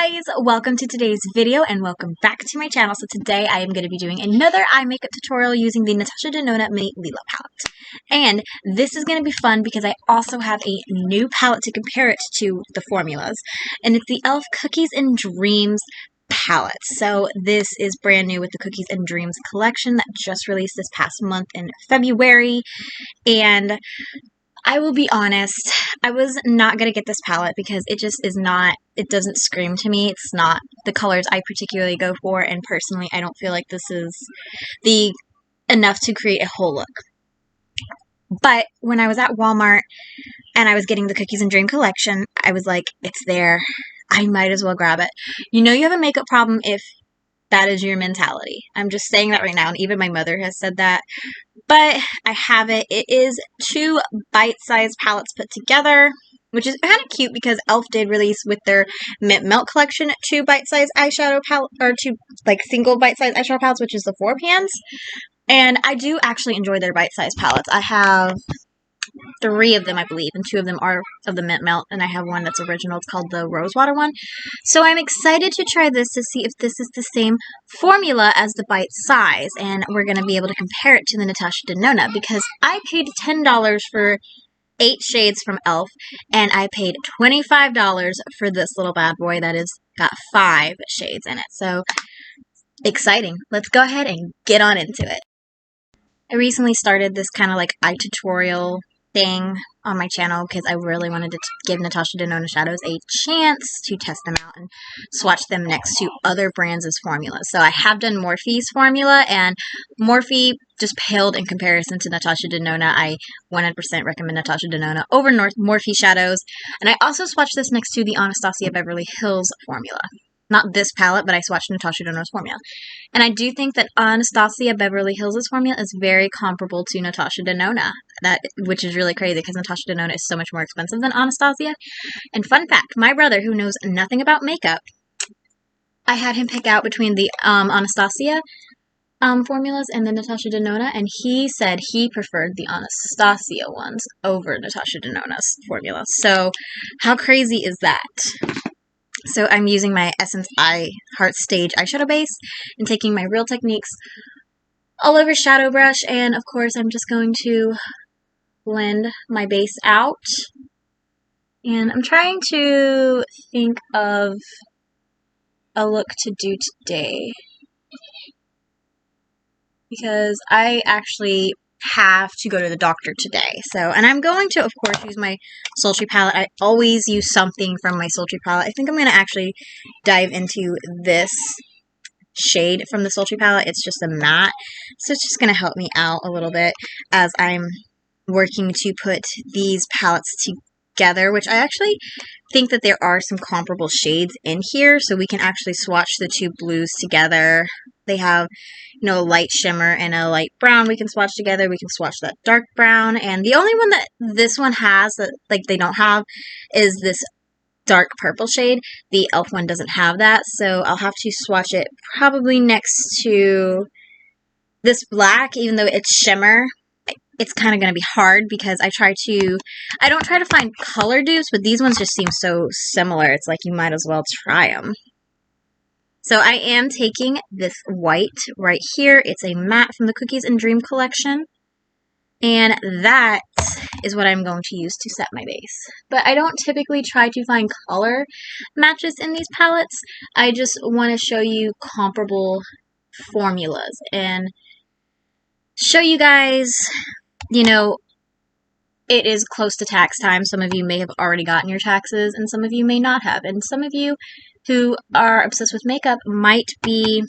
guys, welcome to today's video and welcome back to my channel. So today I am going to be doing another eye makeup tutorial using the Natasha Denona Lila palette. And this is going to be fun because I also have a new palette to compare it to the formulas. And it's the e.l.f. Cookies and Dreams palette. So this is brand new with the Cookies and Dreams collection that just released this past month in February. And I will be honest, I was not going to get this palette because it just is not, it doesn't scream to me. It's not the colors I particularly go for, and personally I don't feel like this is enough to create a whole look. But when I was at Walmart and I was getting the Cookies and Dream collection, I was like, it's there. I might as well grab it. You know you have a makeup problem if that is your mentality. I'm just saying that right now, and even my mother has said that. But I have it. It is two bite-sized palettes put together, which is kind of cute because e.l.f. did release with their Mint Melt collection two bite-sized eyeshadow palette, or two single bite-sized eyeshadow palettes, which is the 4 pans. And I do actually enjoy their bite-sized palettes. I have 3 of them, I believe, and 2 of them are of the Mint Melt, and I have one that's original. It's called the Rosewater one. So I'm excited to try this to see if this is the same formula as the bite size, and we're going to be able to compare it to the Natasha Denona because I paid $10 for 8 shades from e.l.f. and I paid $25 for this little bad boy that is got 5 shades in it. So exciting. Let's go ahead and get on into it. I recently started this kind of eye tutorial thing on my channel because I really wanted to give Natasha Denona shadows a chance to test them out and swatch them next to other brands' formulas. So I have done Morphe's formula, and Morphe just paled in comparison to Natasha Denona. I 100% recommend Natasha Denona over Morphe shadows. And I also swatched this next to the Anastasia Beverly Hills formula. Not this palette, but I swatched Natasha Denona's formula. And I do think that Anastasia Beverly Hills' formula is very comparable to Natasha Denona, which is really crazy because Natasha Denona is so much more expensive than Anastasia. And fun fact, my brother, who knows nothing about makeup, I had him pick out between the Anastasia formulas and the Natasha Denona, and he said he preferred the Anastasia ones over Natasha Denona's formula. So how crazy is that? So I'm using my Essence I Heart Stage eyeshadow base and taking my Real Techniques all over shadow brush, and of course I'm just going to blend my base out. And I'm trying to think of a look to do today because I actually have to go to the doctor today. And I'm going to, of course, use my sultry palette. I always use something from my sultry palette. I think I'm going to actually dive into this shade from the sultry palette. It's just a matte, so it's just going to help me out a little bit as I'm working to put these palettes together, which I actually think that there are some comparable shades in here, so we can actually swatch the two blues together. They have, you know, a light shimmer and a light brown we can swatch together. We can swatch that dark brown, and the only one that this one has that they don't have is this dark purple shade. The e.l.f. one doesn't have that, so I'll have to swatch it probably next to this black, even though it's shimmer. It's kind of going to be hard because I don't try to find color dupes, but these ones just seem so similar. It's like you might as well try them. So I am taking this white right here. It's a matte from the Cookies and Dream collection. And that is what I'm going to use to set my base. But I don't typically try to find color matches in these palettes. I just want to show you comparable formulas and show you guys, you know, it is close to tax time. Some of you may have already gotten your taxes and some of you may not have. And some of you who are obsessed with makeup might be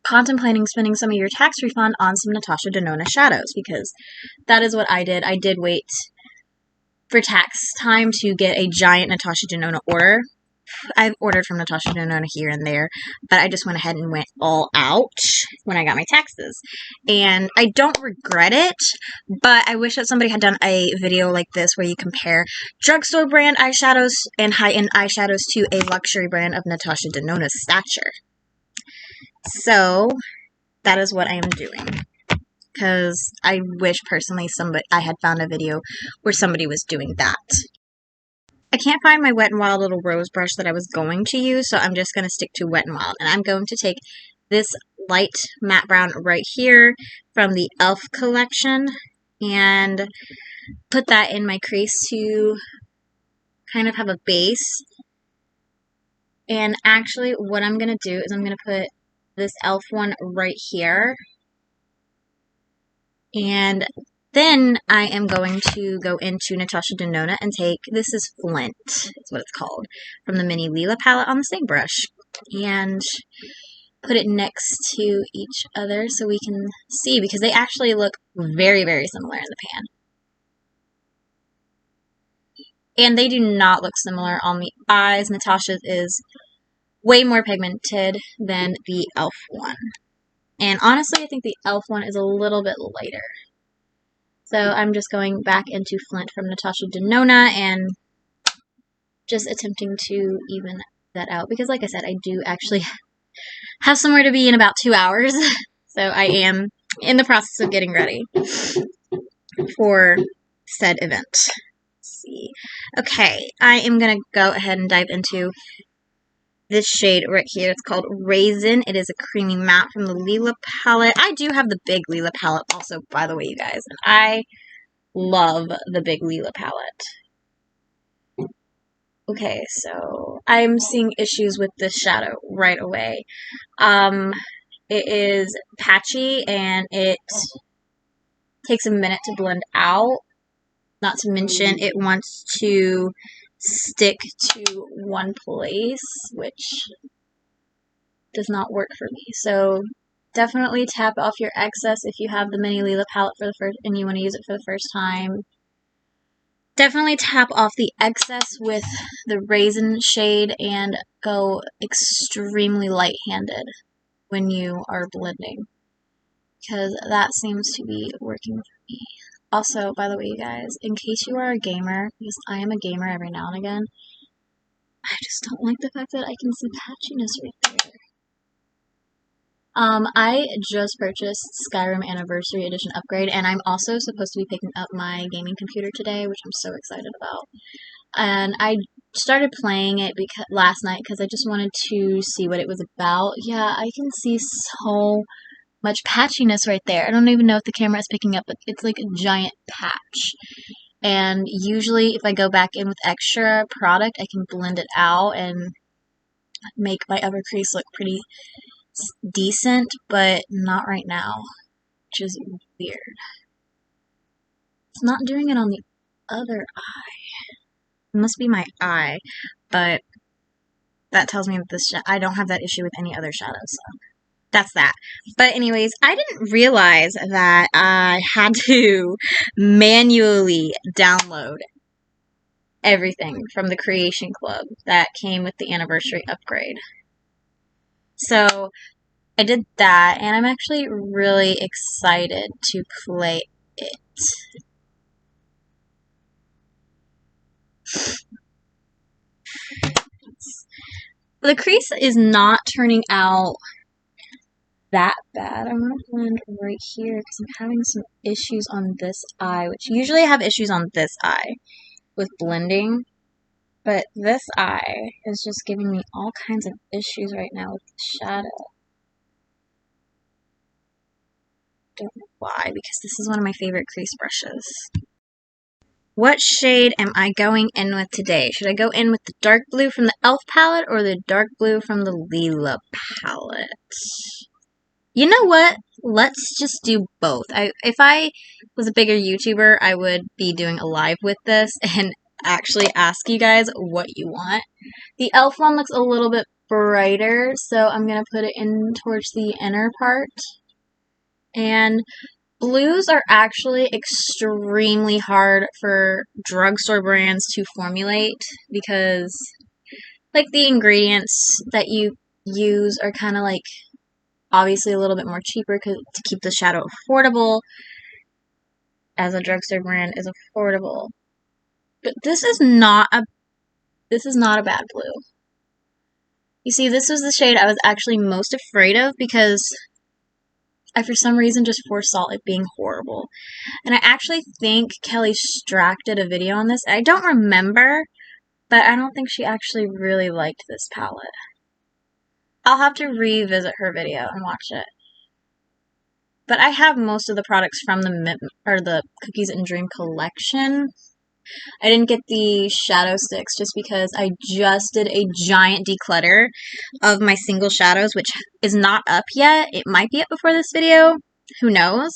contemplating spending some of your tax refund on some Natasha Denona shadows, because that is what I did. I did wait for tax time to get a giant Natasha Denona order. I've ordered from Natasha Denona here and there, but I just went ahead and went all out when I got my taxes. And I don't regret it, but I wish that somebody had done a video like this where you compare drugstore brand eyeshadows and high-end eyeshadows to a luxury brand of Natasha Denona's stature. So that is what I am doing, because I wish personally I had found a video where somebody was doing that. I can't find my Wet n Wild little rose brush that I was going to use, so I'm just going to stick to Wet n Wild. And I'm going to take this light matte brown right here from the e.l.f. collection and put that in my crease to kind of have a base. And actually what I'm going to do is I'm going to put this e.l.f. one right here. And then I am going to go into Natasha Denona and take, this is Flint, is what it's called, from the mini Lila palette on the same brush. And put it next to each other so we can see, because they actually look very, very similar in the pan. And they do not look similar on the eyes. Natasha's is way more pigmented than the e.l.f. one. And honestly, I think the e.l.f. one is a little bit lighter. So I'm just going back into Flint from Natasha Denona and just attempting to even that out. Because like I said, I do actually have somewhere to be in about 2 hours. So I am in the process of getting ready for said event. Let's see. Okay, I am going to go ahead and dive into this shade right here. It's called Raisin. It is a creamy matte from the Lila palette. I do have the big Lila palette also, by the way, you guys. And I love the big Lila palette. Okay, so I'm seeing issues with this shadow right away. It is patchy and it takes a minute to blend out. Not to mention it wants to stick to one place, which does not work for me. So definitely tap off your excess if you have the mini Lila palette for the first and you want to use it for the first time. Definitely tap off the excess with the Raisin shade and go extremely light-handed when you are blending, because that seems to be working for me. Also, by the way, you guys, in case you are a gamer, because I am a gamer every now and again, I just don't like the fact that I can see patchiness right there. I just purchased Skyrim Anniversary Edition Upgrade, and I'm also supposed to be picking up my gaming computer today, which I'm so excited about. And I started playing it last night because I just wanted to see what it was about. Yeah, I can see so much patchiness right there. I don't even know if the camera is picking up, but it's like a giant patch. And usually if I go back in with extra product, I can blend it out and make my upper crease look pretty decent, but not right now, which is weird. It's not doing it on the other eye. It must be my eye, but that tells me that this I don't have that issue with any other shadows, so that's that. But anyways, I didn't realize that I had to manually download everything from the Creation Club that came with the anniversary upgrade. So I did that, and I'm actually really excited to play it. The crease is not turning out that bad. I'm going to blend right here because I'm having some issues on this eye, which usually I have issues on this eye with blending. But this eye is just giving me all kinds of issues right now with the shadow. Don't know why, because this is one of my favorite crease brushes. What shade am I going in with today? Should I go in with the dark blue from the e.l.f. palette or the dark blue from the Lila palette? You know what? Let's just do both. If I was a bigger YouTuber, I would be doing a live with this and actually ask you guys what you want. The e.l.f. one looks a little bit brighter, so I'm going to put it in towards the inner part. And blues are actually extremely hard for drugstore brands to formulate because, like, the ingredients that you use are kind of like obviously a little bit more cheaper to keep the shadow affordable, as a drugstore brand is affordable. But this is not a bad blue. You see, this was the shade I was actually most afraid of because I, for some reason, just foresaw it being horrible. And I actually think Kelly Strack did a video on this. I don't remember, but I don't think she actually really liked this palette. I'll have to revisit her video and watch it. But I have most of the products from the Cookies and Dream collection. I didn't get the shadow sticks just because I just did a giant declutter of my single shadows, which is not up yet. It might be up before this video. Who knows?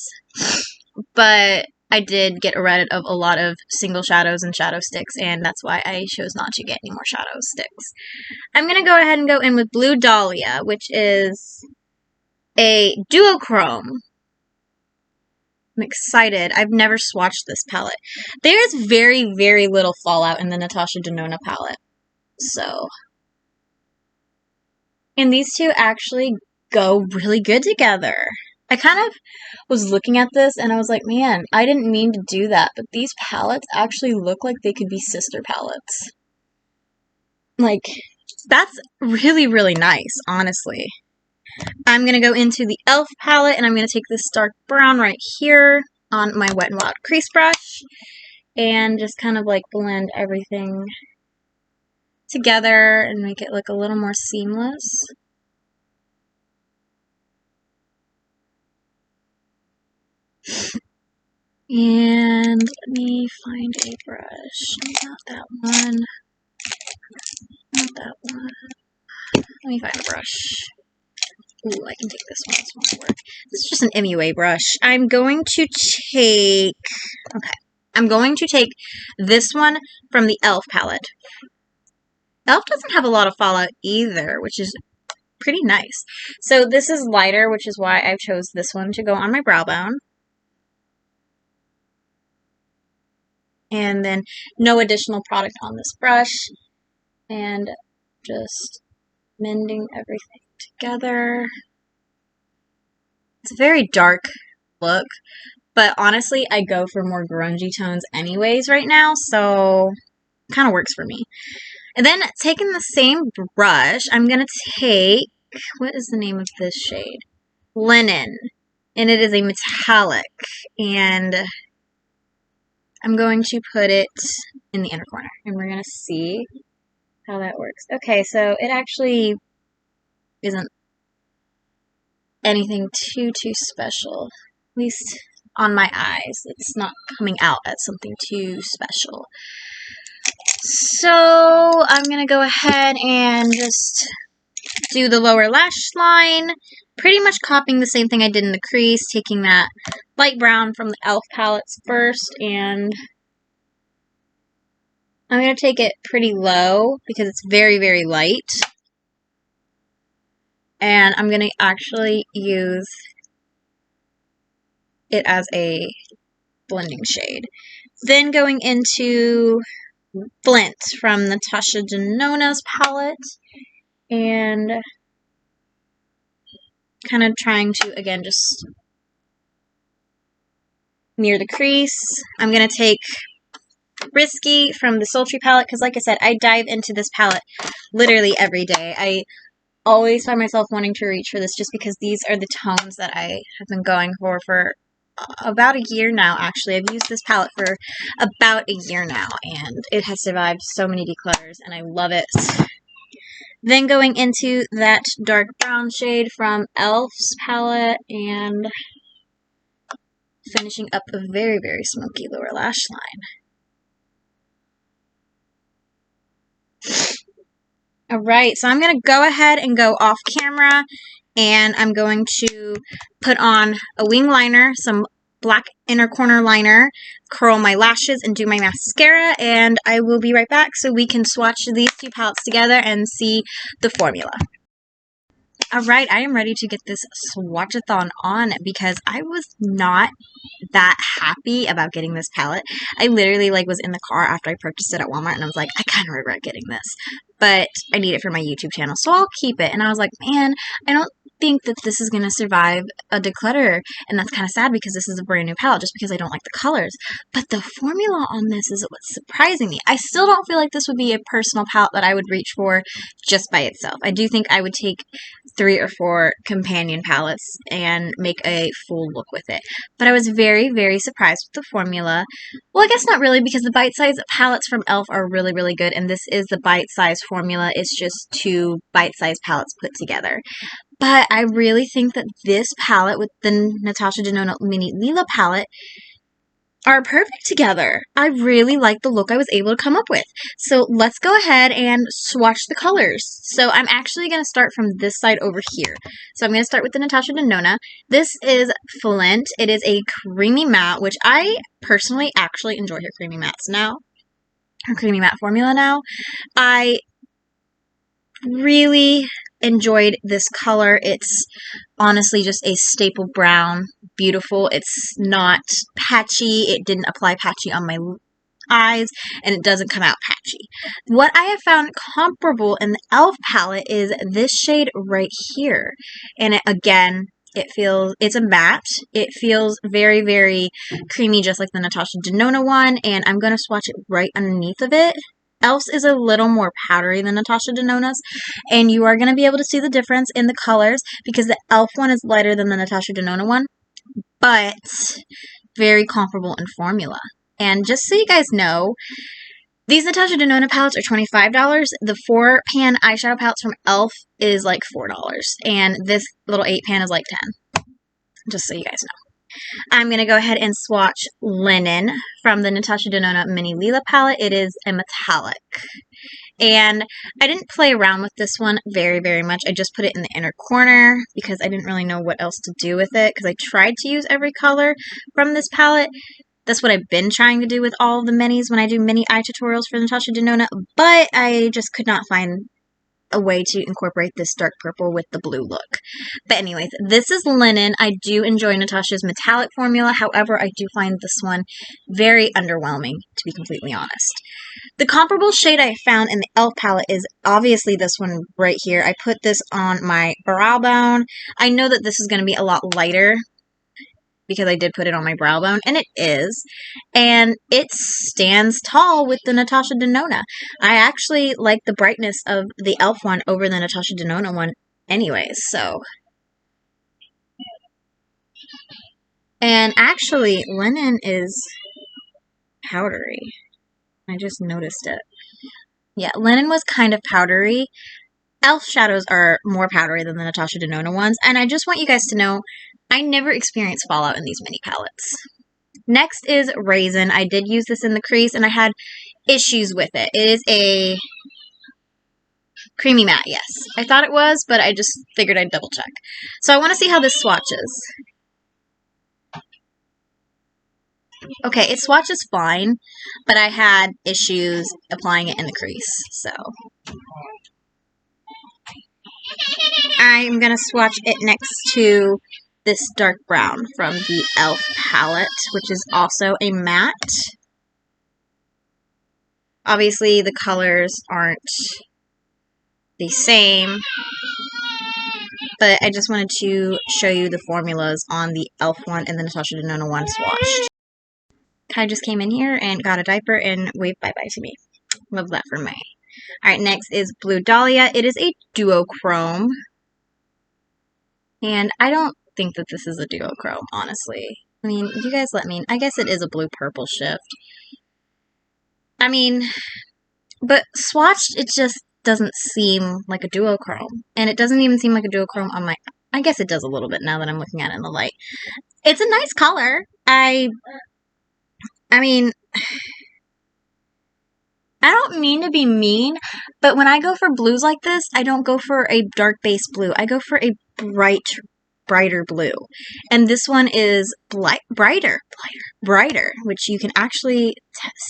But I did get rid of a lot of single shadows and shadow sticks, and that's why I chose not to get any more shadow sticks. I'm going to go ahead and go in with Blue Dahlia, which is a duochrome. I'm excited. I've never swatched this palette. There's very, very little fallout in the Natasha Denona palette. So, and these two actually go really good together. I kind of was looking at this and I was like, man, I didn't mean to do that, but these palettes actually look like they could be sister palettes. Like, that's really, really nice, honestly. I'm going to go into the e.l.f. palette, and I'm going to take this dark brown right here on my Wet n Wild crease brush, and just kind of like blend everything together and make it look a little more seamless. And let me find a brush. Not that one. Not that one. Let me find a brush. Ooh, I can take this one. This won't work. This is just an MUA brush. I'm going to take this one from the e.l.f. palette. e.l.f. doesn't have a lot of fallout either, which is pretty nice. So this is lighter, which is why I chose this one to go on my brow bone. And then no additional product on this brush. And just mending everything together. It's a very dark look, but honestly, I go for more grungy tones anyways right now, so it kind of works for me. And then taking the same brush, I'm going to take, what is the name of this shade? Linen. And it is a metallic. And I'm going to put it in the inner corner. And we're going to see how that works. Okay, so it actually isn't anything too special. At least on my eyes. It's not coming out as something too special. So I'm going to go ahead and just do the lower lash line. Pretty much copying the same thing I did in the crease. Taking that light brown from the e.l.f. palettes first. And I'm going to take it pretty low because it's very, very light. And I'm going to actually use it as a blending shade. Then going into Flint from Natasha Denona's palette. And kind of trying to, again, just near the crease. I'm going to take Risky from the Sultry palette because, like I said, I dive into this palette literally every day. I always find myself wanting to reach for this just because these are the tones that I have been going for about a year now, actually. I've used this palette for about a year now, and it has survived so many declutters, and I love it. Then going into that dark brown shade from e.l.f.'s palette, and finishing up a very, very smoky lower lash line. Alright, so I'm going to go ahead and go off camera, and I'm going to put on a wing liner, some black inner corner liner, curl my lashes, and do my mascara, and I will be right back so we can swatch these two palettes together and see the formula. Alright, I am ready to get this swatchathon on because I was not that happy about getting this palette. I literally was in the car after I purchased it at Walmart and I was like, I kind of regret getting this. But I need it for my YouTube channel, so I'll keep it. And I was like, man, I don't think that this is going to survive a declutter, and that's kind of sad because this is a brand new palette just because I don't like the colors. But the formula on this is what's surprising me. I still don't feel like this would be a personal palette that I would reach for just by itself. I do think I would take 3 or 4 companion palettes and make a full look with it. But I was very, very surprised with the formula. Well, I guess not really, because the bite-sized palettes from e.l.f. are really, really good, and this is the bite-sized formula. It's just 2 bite-sized palettes put together. But I really think that this palette with the Natasha Denona Mini Lila palette are perfect together. I really like the look I was able to come up with. So let's go ahead and swatch the colors. So I'm actually going to start from this side over here. So I'm going to start with the Natasha Denona. This is Flint. It is a creamy matte, which I personally actually enjoy her creamy mattes now. Her creamy matte formula now. I really enjoyed this color. It's honestly just a staple brown. Beautiful. It's not patchy. It didn't apply patchy on my eyes, and it doesn't come out patchy. What I have found comparable in the e.l.f. palette is this shade right here. And it's a matte. It feels very, very creamy, just like the Natasha Denona one, and I'm going to swatch it right underneath of it. e.l.f.'s is a little more powdery than Natasha Denona's, and you are going to be able to see the difference in the colors because the e.l.f. one is lighter than the Natasha Denona one, but very comparable in formula. And just so you guys know, these Natasha Denona palettes are $25. The 4-pan eyeshadow palettes from e.l.f. is like $4, and this little 8-pan is like $10. Just so you guys know. I'm going to go ahead and swatch Linen from the Natasha Denona Mini Lila palette. It is a metallic. And I didn't play around with this one very, very much. I just put it in the inner corner because I didn't really know what else to do with it, because I tried to use every color from this palette. That's what I've been trying to do with all of the minis when I do mini eye tutorials for Natasha Denona, but I just could not find a way to incorporate this dark purple with the blue look. But anyways, this is Linen. I do enjoy Natasha's metallic formula. However, I do find this one very underwhelming, to be completely honest. The comparable shade I found in the e.l.f. palette is obviously this one right here. I put this on my brow bone. I know that this is going to be a lot lighter because I did put it on my brow bone, and it is. And it stands tall with the Natasha Denona. I actually like the brightness of the e.l.f. one over the Natasha Denona one anyways, so. And actually, Linen is powdery. I just noticed it. Yeah, Linen was kind of powdery. e.l.f. shadows are more powdery than the Natasha Denona ones, and I just want you guys to know I never experienced fallout in these mini palettes. Next is Raisin. I did use this in the crease, and I had issues with it. It is a creamy matte, yes. I thought it was, but I just figured I'd double check. So I want to see how this swatches. Okay, it swatches fine, but I had issues applying it in the crease, so. I'm going to swatch it next to this dark brown from the e.l.f. palette, which is also a matte. Obviously, the colors aren't the same, but I just wanted to show you the formulas on the e.l.f. one and the Natasha Denona one swatched. Kai just came in here and got a diaper and waved bye-bye to me. Love that for May. Alright, next is Blue Dahlia. It is a duochrome. And I don't think that this is a duochrome, honestly. I mean, you guys let me... I guess it is a blue-purple shift. I mean, but swatched, it just doesn't seem like a duochrome. And it doesn't even seem like a duochrome on my... I guess it does a little bit now that I'm looking at it in the light. It's a nice color. I mean... I don't mean to be mean, but when I go for blues like this, I don't go for a dark base blue. I go for a brighter blue. And this one is brighter, which you can actually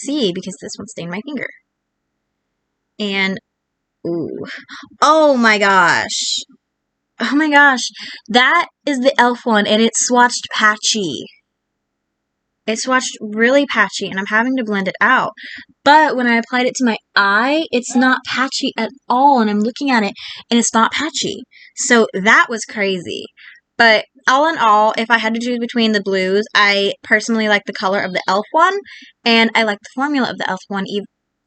see because this one stained my finger. And, ooh. Oh my gosh. Oh my gosh. That is the e.l.f. one, and it's swatched patchy. it swatched really patchy, and I'm having to blend it out. But when I applied it to my eye, it's not patchy at all, and I'm looking at it, and it's not patchy. So that was crazy. But all in all, if I had to choose between the blues, I personally like the color of the e.l.f. one, and I like the formula of the e.l.f. one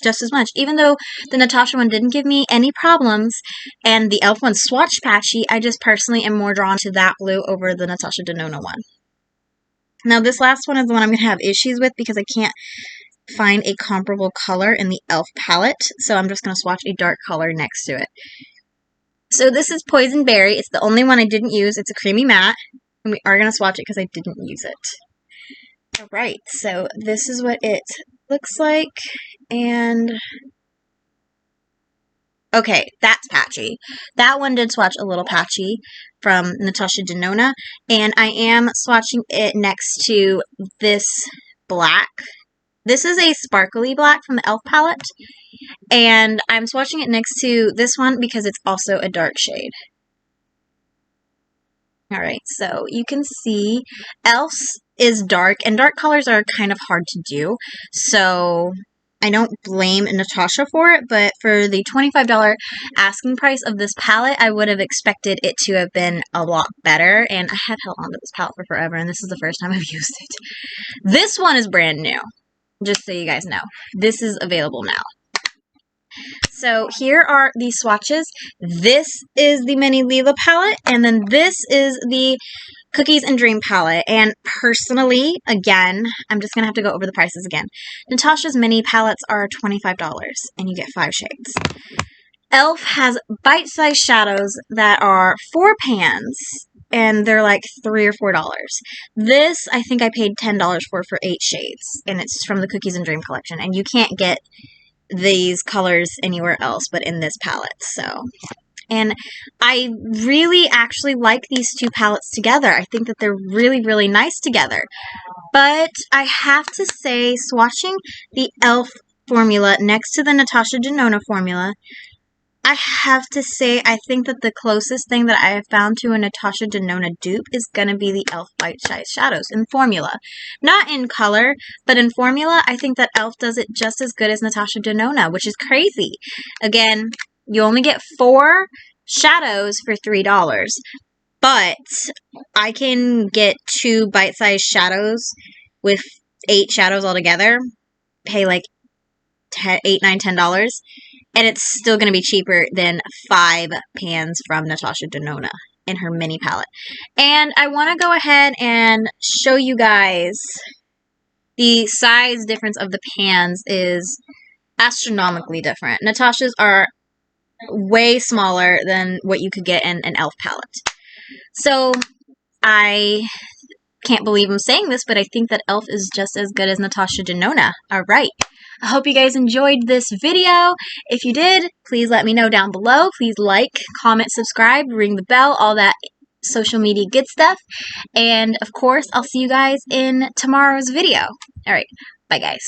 just as much. Even though the Natasha one didn't give me any problems, and the e.l.f. one swatched patchy, I just personally am more drawn to that blue over the Natasha Denona one. Now, this last one is the one I'm going to have issues with because I can't find a comparable color in the e.l.f. palette, so I'm just going to swatch a dark color next to it. So this is Poison Berry. It's the only one I didn't use. It's a creamy matte, and we are going to swatch it because I didn't use it. Alright, so this is what it looks like, and okay, that's patchy. That one did swatch a little patchy from Natasha Denona, and I am swatching it next to this black. This is a sparkly black from the e.l.f. palette, and I'm swatching it next to this one because it's also a dark shade. Alright, so you can see e.l.f.'s is dark, and dark colors are kind of hard to do, so I don't blame Natasha for it, but for the $25 asking price of this palette, I would have expected it to have been a lot better, and I have held on to this palette for forever, and this is the first time I've used it. This one is brand new, just so you guys know. This is available now. So here are the swatches. This is the Mini Lila palette, and then this is the Cookies and Dream palette. And personally, again, I'm just going to have to go over the prices again. Natasha's mini palettes are $25, and you get 5 shades. e.l.f. has bite-sized shadows that are 4 pans, and they're like $3 or $4. This, I think I paid $10 for 8 shades, and it's from the Cookies and Dream collection, and you can't get these colors anywhere else but in this palette. So, and I really actually like these two palettes together. I think that they're really, really nice together. But I have to say, swatching the e.l.f. formula next to the Natasha Denona formula, I have to say I think that the closest thing that I have found to a Natasha Denona dupe is going to be the e.l.f. bite-sized shadows in formula. Not in color, but in formula, I think that e.l.f. does it just as good as Natasha Denona, which is crazy. Again, you only get 4 shadows for $3, but I can get 2 bite-sized shadows with 8 shadows altogether, pay like $8, $9, $10, and it's still going to be cheaper than 5 pans from Natasha Denona in her mini palette. And I want to go ahead and show you guys the size difference of the pans is astronomically different. Natasha's are way smaller than what you could get in an e.l.f. palette. So I can't believe I'm saying this, but I think that e.l.f. is just as good as Natasha Denona. Alright. I hope you guys enjoyed this video. If you did, please let me know down below. Please like, comment, subscribe, ring the bell, all that social media good stuff. And of course, I'll see you guys in tomorrow's video. Alright, bye guys.